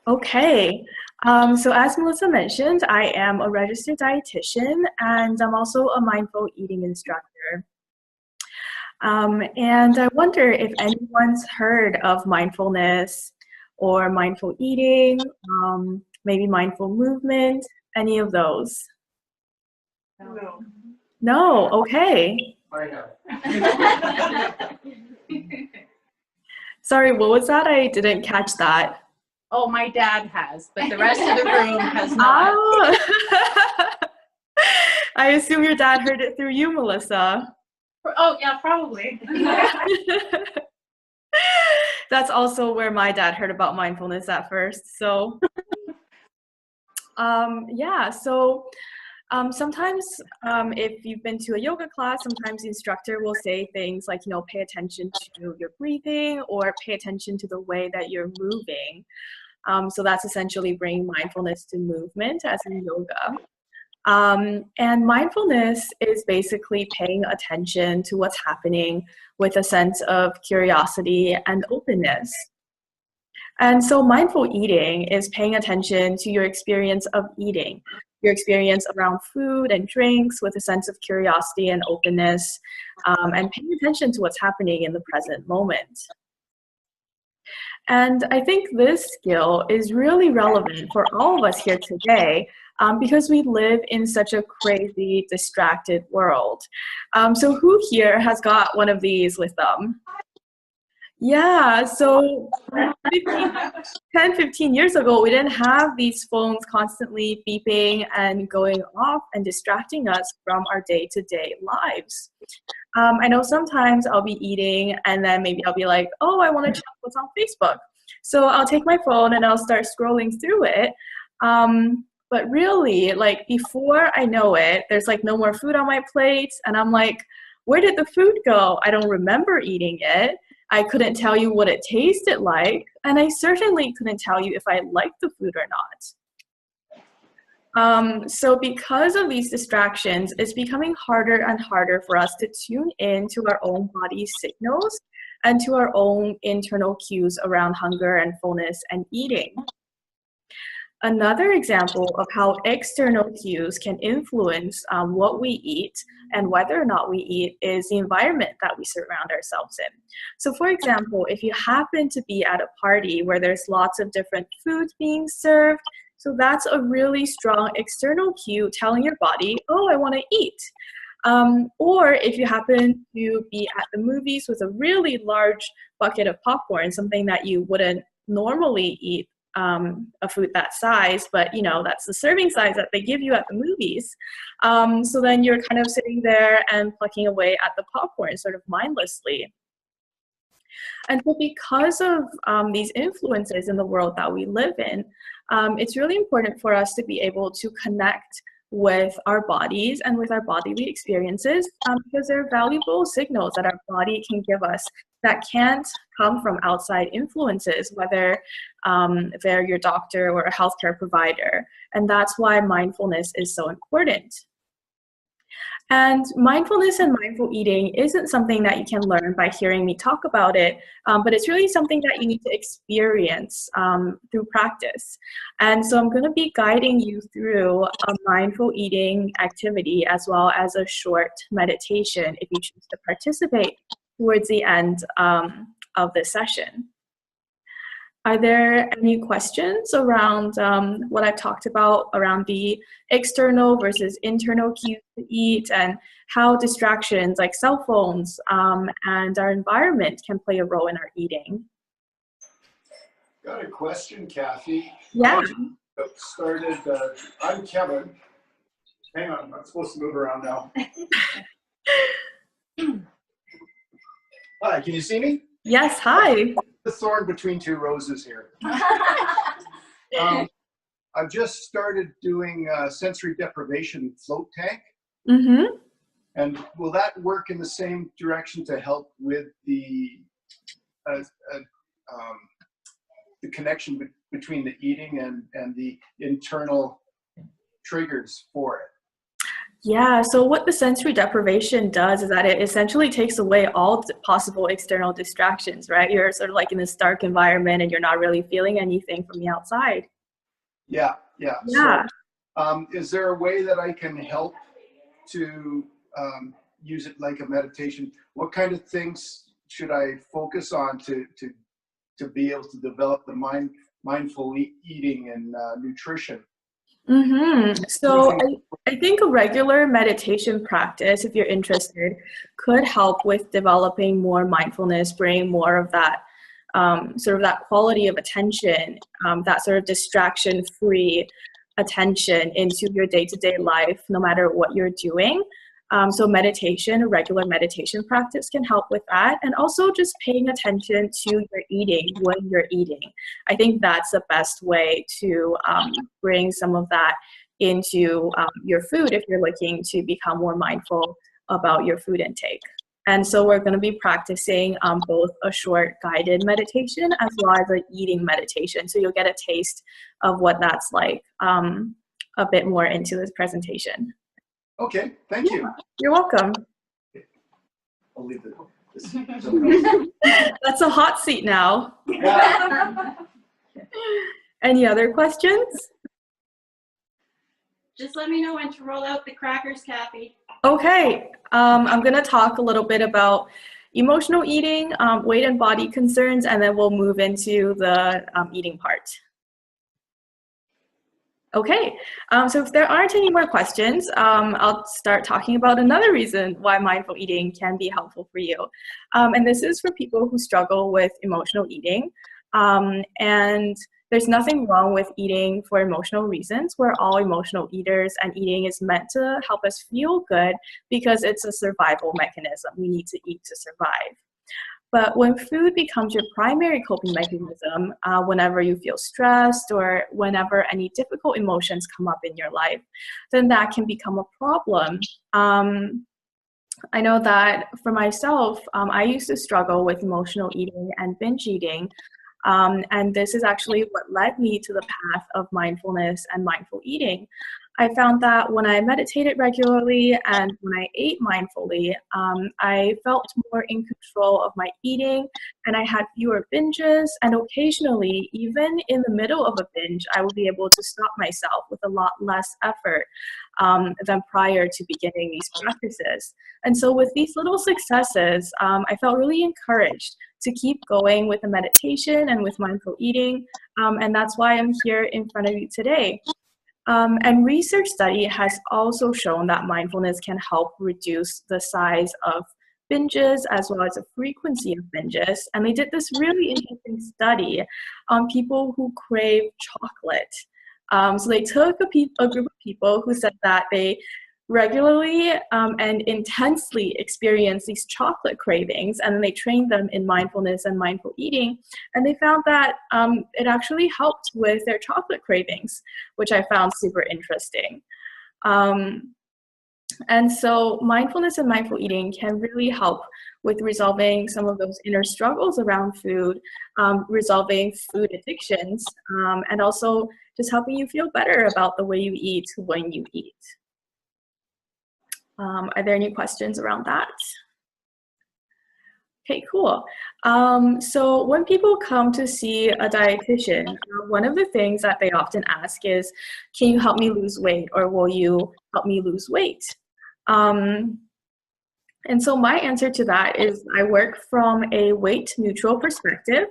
Okay. So as Melissa mentioned, I am a registered dietitian and I'm also a mindful eating instructor. And I wonder if anyone's heard of mindfulness or mindful eating, maybe mindful movement, any of those. No. No, okay. I have. Sorry, what was that? I didn't catch that. Oh, my dad has, but the rest of the room has not. Oh. I assume your dad heard it through you, Melissa. Oh, yeah, probably. That's also where my dad heard about mindfulness at first. So, yeah, so sometimes if you've been to a yoga class, sometimes the instructor will say things like, pay attention to your breathing or pay attention to the way that you're moving. So that's essentially bringing mindfulness to movement as in yoga. And mindfulness is basically paying attention to what's happening with a sense of curiosity and openness. And so mindful eating is paying attention to your experience of eating, your experience around food and drinks with a sense of curiosity and openness, and paying attention to what's happening in the present moment. And I think this skill is really relevant for all of us here today because we live in such a crazy, distracted world. So who here has got one of these with them? Yeah, so 10, 15 years ago, we didn't have these phones constantly beeping and going off and distracting us from our day-to-day lives. I know sometimes I'll be eating and then maybe I'll be like, oh, I want to check what's on Facebook. So I'll take my phone and I'll start scrolling through it. But really, like before I know it, there's like no more food on my plate. And I'm like, where did the food go? I don't remember eating it. I couldn't tell you what it tasted like. And I certainly couldn't tell you if I liked the food or not. So because of these distractions, it's becoming harder and harder for us to tune in to our own body signals and to our own internal cues around hunger and fullness and eating. Another example of how external cues can influence what we eat and whether or not we eat is the environment that we surround ourselves in. So for example, if you happen to be at a party where there's lots of different foods being served, so that's a really strong external cue telling your body, oh, I want to eat. Or if you happen to be at the movies with a really large bucket of popcorn, something that you wouldn't normally eat a food that size, but that's the serving size that they give you at the movies. So then you're kind of sitting there and plucking away at the popcorn sort of mindlessly. And so because of these influences in the world that we live in, it's really important for us to be able to connect with our bodies and with our bodily experiences because they're valuable signals that our body can give us that can't come from outside influences, whether they're your doctor or a healthcare provider. And that's why mindfulness is so important. And mindfulness and mindful eating isn't something that you can learn by hearing me talk about it, but it's really something that you need to experience through practice. And so I'm going to be guiding you through a mindful eating activity as well as a short meditation if you choose to participate towards the end of this session. Are there any questions around what I've talked about around the external versus internal cues to eat and how distractions like cell phones and our environment can play a role in our eating? Got a question, Kathy. Yeah. I'm Kevin. Hang on, I'm supposed to move around now. Hi, can you see me? Yes, hi. The thorn between two roses here. I've just started doing sensory deprivation float tank. Mm-hmm. And will that work in the same direction to help with the connection between the eating and the internal triggers for it? Yeah, so what the sensory deprivation does is that it essentially takes away all possible external distractions, right? You're sort of like in this dark environment and you're not really feeling anything from the outside. Yeah, yeah. So, Yeah. is there a way that I can help to use it like a meditation? What kind of things should I focus on to be able to develop the mindful eating and nutrition? So I think a regular meditation practice, if you're interested, could help with developing more mindfulness, bring more of that sort of that quality of attention, that sort of distraction-free attention into your day-to-day life, no matter what you're doing. So meditation, a regular meditation practice can help with that. And also just paying attention to your eating when you're eating. I think that's the best way to bring some of that into your food if you're looking to become more mindful about your food intake. And so we're going to be practicing both a short guided meditation as well as an eating meditation. So you'll get a taste of what that's like a bit more into this presentation. Okay, thank you. You're welcome. I'll leave this. That's a hot seat now. Yeah. Any other questions? Just let me know when to roll out the crackers, Kathy. Okay, I'm going to talk a little bit about emotional eating, weight and body concerns, and then we'll move into the eating part. Okay, so if there aren't any more questions, I'll start talking about another reason why mindful eating can be helpful for you. And this is for people who struggle with emotional eating. And there's nothing wrong with eating for emotional reasons. We're all emotional eaters, and eating is meant to help us feel good because it's a survival mechanism. We need to eat to survive. But when food becomes your primary coping mechanism, whenever you feel stressed or whenever any difficult emotions come up in your life, then that can become a problem. I know that for myself, I used to struggle with emotional eating and binge eating. And this is actually what led me to the path of mindfulness and mindful eating. I found that when I meditated regularly and when I ate mindfully, I felt more in control of my eating, and I had fewer binges, and occasionally, even in the middle of a binge, I would be able to stop myself with a lot less effort than prior to beginning these practices. And so with these little successes, I felt really encouraged to keep going with the meditation and with mindful eating, and that's why I'm here in front of you today. And research study has also shown that mindfulness can help reduce the size of binges as well as the frequency of binges. And they did this really interesting study on people who crave chocolate. So they took a group of people who said that they regularly and intensely experience these chocolate cravings, and then they trained them in mindfulness and mindful eating, and they found that it actually helped with their chocolate cravings, which I found super interesting. And so mindfulness and mindful eating can really help with resolving some of those inner struggles around food, resolving food addictions, and also just helping you feel better about the way you eat when you eat. Are there any questions around that? Okay, cool. So when people come to see a dietitian, one of the things that they often ask is, can you help me lose weight, or will you help me lose weight? And so my answer to that is I work from a weight neutral perspective,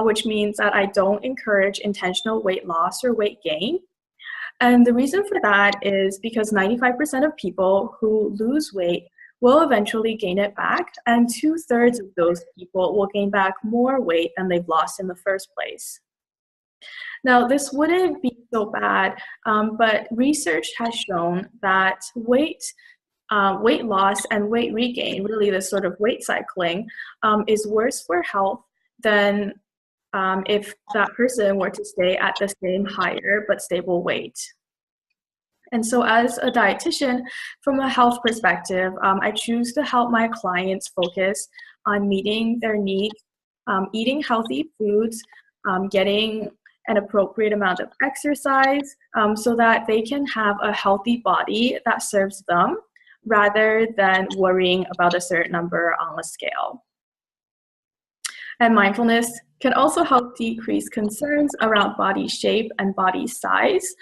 which means that I don't encourage intentional weight loss or weight gain. And the reason for that is because 95% of people who lose weight will eventually gain it back, and 2/3 of those people will gain back more weight than they've lost in the first place. Now, this wouldn't be so bad, but research has shown that weight loss and weight regain, really this sort of weight cycling, is worse for health than if that person were to stay at the same higher but stable weight. And so as a dietitian, from a health perspective, I choose to help my clients focus on meeting their needs, eating healthy foods, getting an appropriate amount of exercise, so that they can have a healthy body that serves them rather than worrying about a certain number on a scale. And mindfulness can also help decrease concerns around body shape and body size.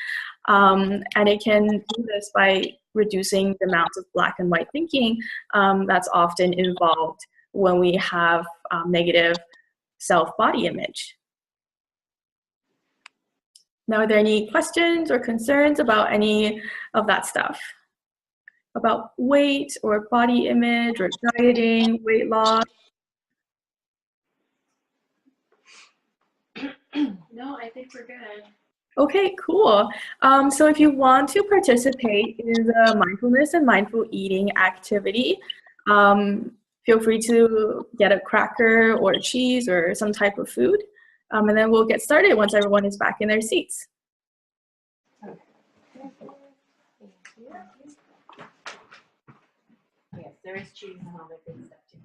And it can do this by reducing the amount of black and white thinking that's often involved when we have negative self-body image. Now, are there any questions or concerns about any of that stuff? About weight or body image or dieting, weight loss? No, I think we're good. Okay, cool. So if you want to participate in the mindfulness and mindful eating activity, feel free to get a cracker or cheese or some type of food, and then we'll get started once everyone is back in their seats. Yes, there is cheese and all that good stuff too.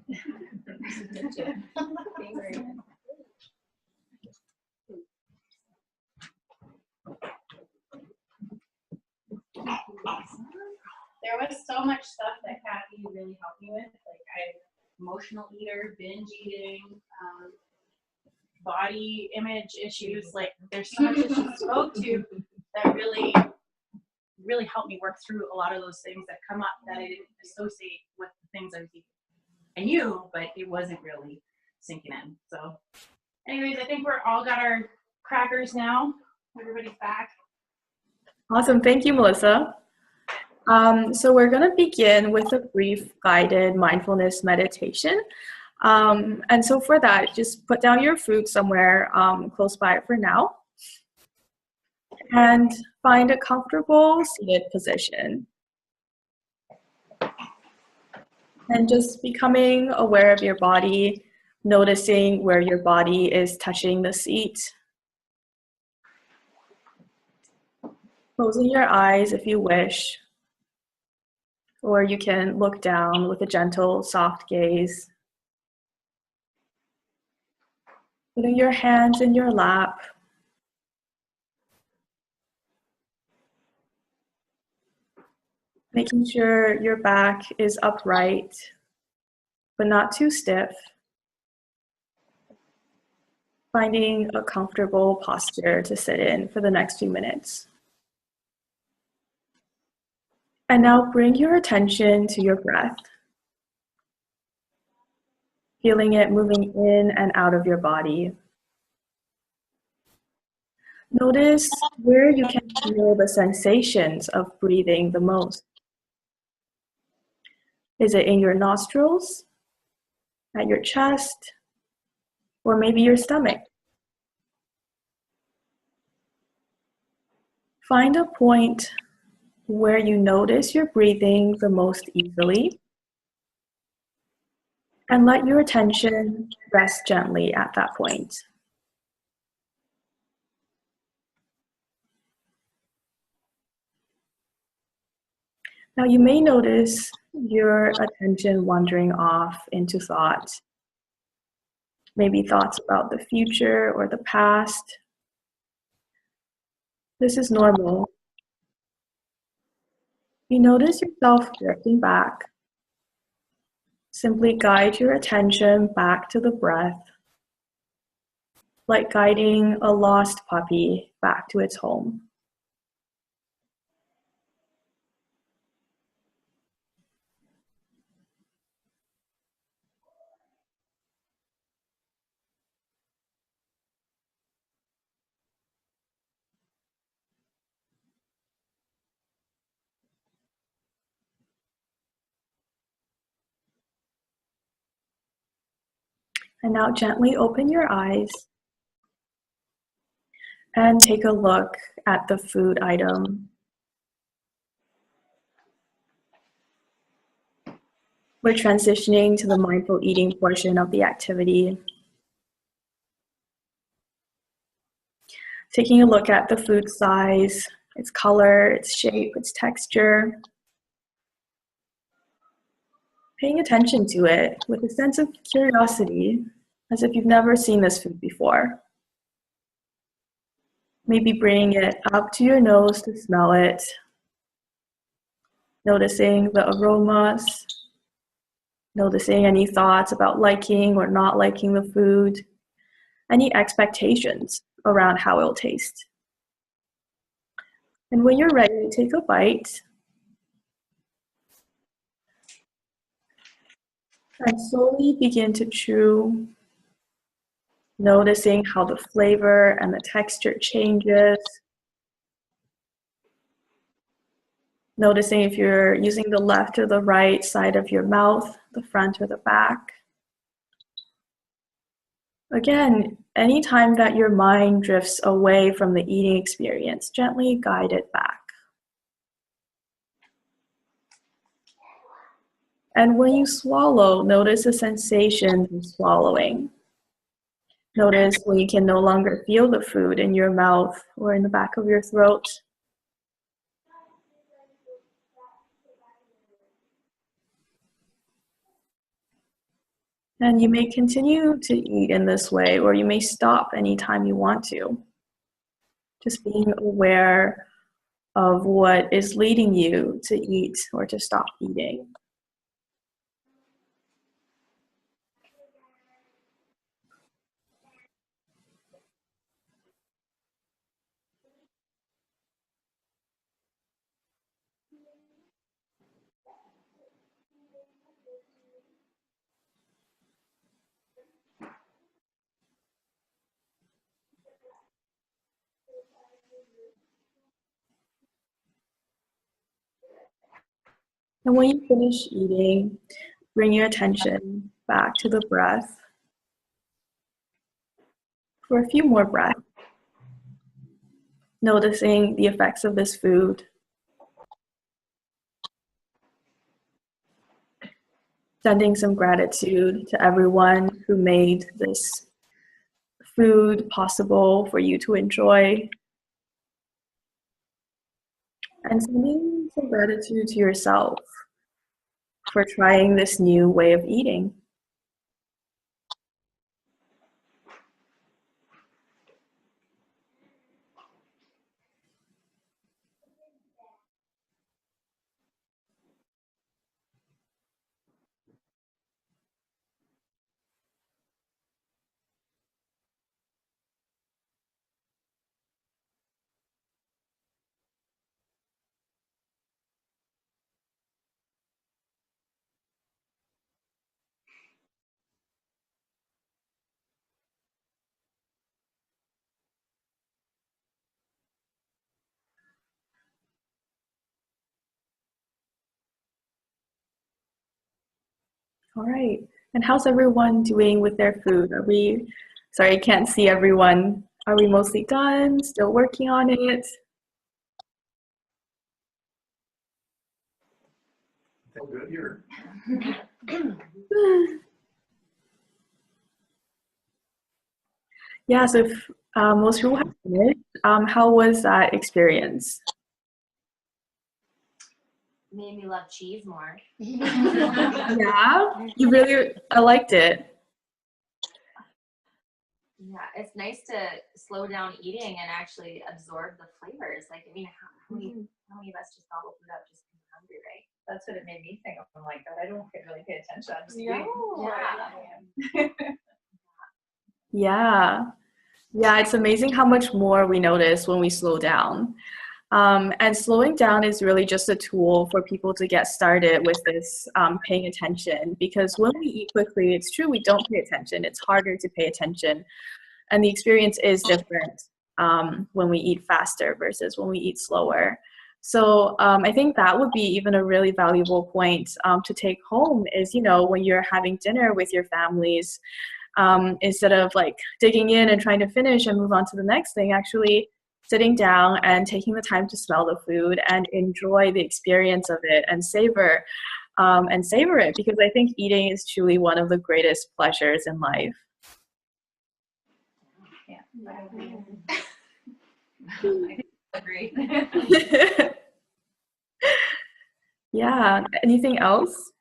There was so much stuff that Kathy really helped me with. Like emotional eater, binge eating, body image issues. Like there's so much that she spoke to that really helped me work through a lot of those things that come up that I didn't associate with the things I was eating. I knew, but it wasn't really sinking in. So anyways, I think we're all got our crackers now. Everybody's back. Awesome, thank you, Melissa. So we're going to begin with a brief guided mindfulness meditation. And so for that, just put down your food somewhere close by for now. And find a comfortable seated position. And just becoming aware of your body, noticing where your body is touching the seat. Closing your eyes if you wish. Or you can look down with a gentle, soft gaze. Putting your hands in your lap. Making sure your back is upright, but not too stiff. Finding a comfortable posture to sit in for the next few minutes. And now bring your attention to your breath. Feeling it moving in and out of your body. Notice where you can feel the sensations of breathing the most. Is it in your nostrils, at your chest, or maybe your stomach? Find a point where you notice your breathing the most easily, and let your attention rest gently at that point. Now you may notice your attention wandering off into thought, maybe thoughts about the future or the past. This is normal. You notice yourself drifting back. Simply guide your attention back to the breath, like guiding a lost puppy back to its home. And now gently open your eyes and take a look at the food item. We're transitioning to the mindful eating portion of the activity. Taking a look at the food size, its color, its shape, its texture. Paying attention to it with a sense of curiosity, as if you've never seen this food before. Maybe bringing it up to your nose to smell it, noticing the aromas, noticing any thoughts about liking or not liking the food, any expectations around how it'll taste. And when you're ready to take a bite, and slowly begin to chew, noticing how the flavor and the texture changes. Noticing if you're using the left or the right side of your mouth, the front or the back. Again, anytime that your mind drifts away from the eating experience, gently guide it back. And when you swallow, notice the sensations of swallowing. Notice when you can no longer feel the food in your mouth or in the back of your throat. And you may continue to eat in this way, or you may stop anytime you want to. Just being aware of what is leading you to eat or to stop eating. And when you finish eating, bring your attention back to the breath for a few more breaths, noticing the effects of this food. Sending some gratitude to everyone who made this food possible for you to enjoy. And sending some gratitude to yourself for trying this new way of eating. All right. And how's everyone doing with their food? Sorry, I can't see everyone. Are we mostly done? Still working on it? Feel good here. Yeah, so if most people have finished, how was that experience? Made me love cheese more. Yeah, I liked it. Yeah, it's nice to slow down eating and actually absorb the flavors. Like, I mean, how many of us just gobble food up just because we're hungry, right? That's what it made me think. I'm like, God, I don't really pay attention. I'm just Yeah. Yeah. Yeah, it's amazing how much more we notice when we slow down. And slowing down is really just a tool for people to get started with this paying attention, because when we eat quickly, it's true, we don't pay attention. It's harder to pay attention. And the experience is different when we eat faster versus when we eat slower. So I think that would be even a really valuable point to take home is, when you're having dinner with your families, instead of like digging in and trying to finish and move on to the next thing, actually sitting down and taking the time to smell the food and enjoy the experience of it and savor it, because I think eating is truly one of the greatest pleasures in life. Yeah, I agree. Yeah, anything else?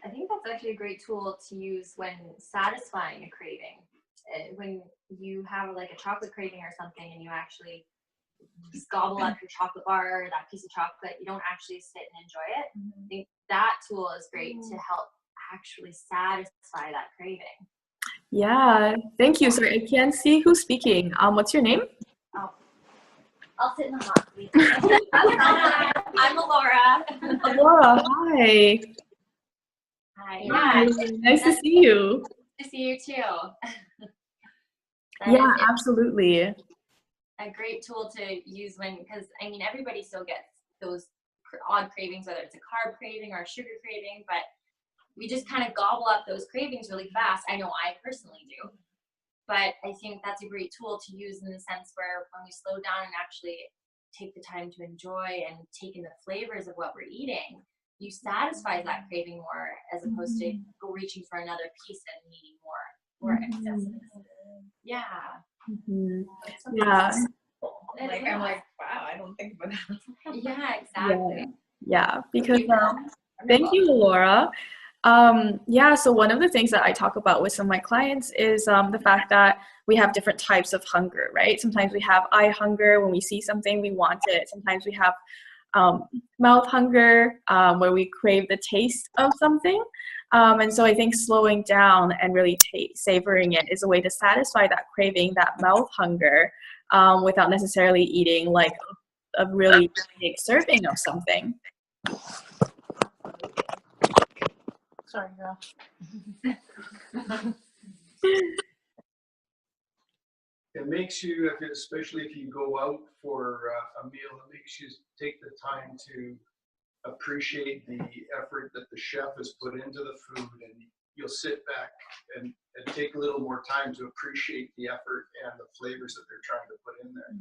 I think that's actually a great tool to use when satisfying a craving when you have like a chocolate craving or something and you actually just gobble up your chocolate bar or that piece of chocolate, you don't actually sit and enjoy it. I think that tool is great to help actually satisfy that craving. Yeah, thank you. Sorry, I can't see who's speaking. What's your name? I'll sit in the hot seat. I'm Alora. Laura, hi. Hi. Hi, Yeah. nice to see you. To see you too. Yeah, absolutely. A great tool to use because I mean everybody still gets those odd cravings, whether it's a carb craving or a sugar craving, but we just kind of gobble up those cravings really fast. I know I personally do, but I think that's a great tool to use in the sense where when we slow down and actually take the time to enjoy and take in the flavors of what we're eating, you satisfy that craving more as opposed to go reaching for another piece and needing more excess. Yeah. Yeah. Like, I'm like, wow, I don't think about that. Yeah, exactly. Yeah, because thank you, Laura. Yeah, so one of the things that I talk about with some of my clients is the fact that we have different types of hunger, right? Sometimes we have eye hunger when we see something, we want it. Sometimes we have mouth hunger where we crave the taste of something. And so I think slowing down and really savoring it is a way to satisfy that craving, that mouth hunger, without necessarily eating like a really big serving of something. Sorry, girl. It makes you, especially if you go out for a meal, it makes you take the time to appreciate the effort that the chef has put into the food, and you'll sit back and take a little more time to appreciate the effort and the flavors that they're trying to put in there.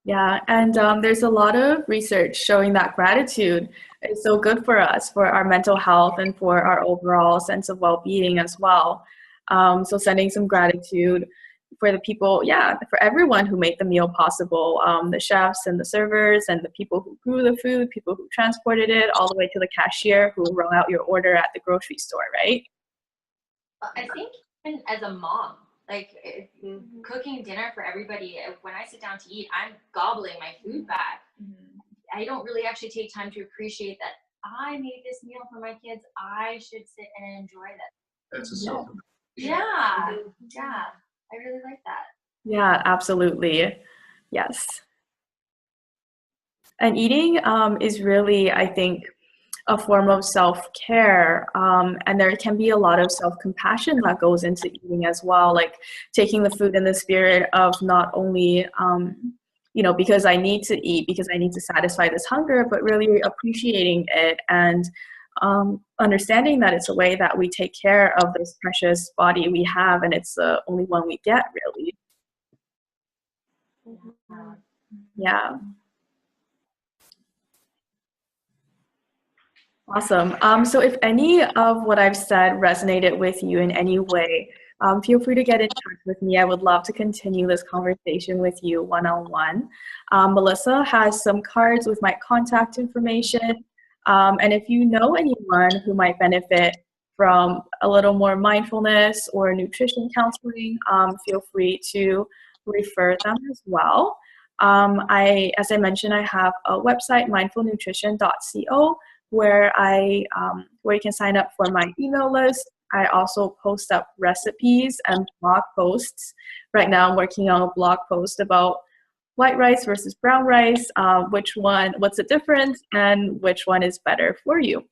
Yeah, and there's a lot of research showing that gratitude is so good for us, for our mental health and for our overall sense of well-being as well. So sending some gratitude for the people, for everyone who made the meal possible, the chefs and the servers and the people who grew the food, people who transported it, all the way to the cashier who wrote out your order at the grocery store, right? I think even as a mom, like cooking dinner for everybody, when I sit down to eat, I'm gobbling my food back. I don't really actually take time to appreciate that I made this meal for my kids. I should sit and enjoy that. That's a self. Yeah. I really like that. Yeah, absolutely. Yes. And eating is really, I think, a form of self-care, and there can be a lot of self-compassion that goes into eating as well, like taking the food in the spirit of not only because I need to eat, because I need to satisfy this hunger, but really appreciating it and understanding that it's a way that we take care of this precious body we have, and it's the only one we get, really. Yeah. Awesome. So if any of what I've said resonated with you in any way, feel free to get in touch with me. I would love to continue this conversation with you one-on-one. Melissa has some cards with my contact information. And if you know anyone who might benefit from a little more mindfulness or nutrition counseling, feel free to refer them as well. As I mentioned, I have a website, mindfulnutrition.co, where you can sign up for my email list. I also post up recipes and blog posts. Right now I'm working on a blog post about white rice versus brown rice, what's the difference, and which one is better for you.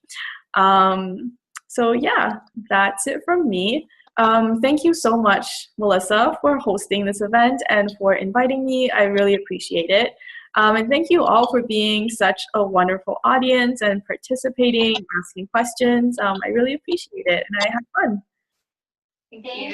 So yeah, that's it from me. Thank you so much, Melissa, for hosting this event and for inviting me. I really appreciate it. And thank you all for being such a wonderful audience and participating, asking questions. I really appreciate it, and I had fun. Thank you.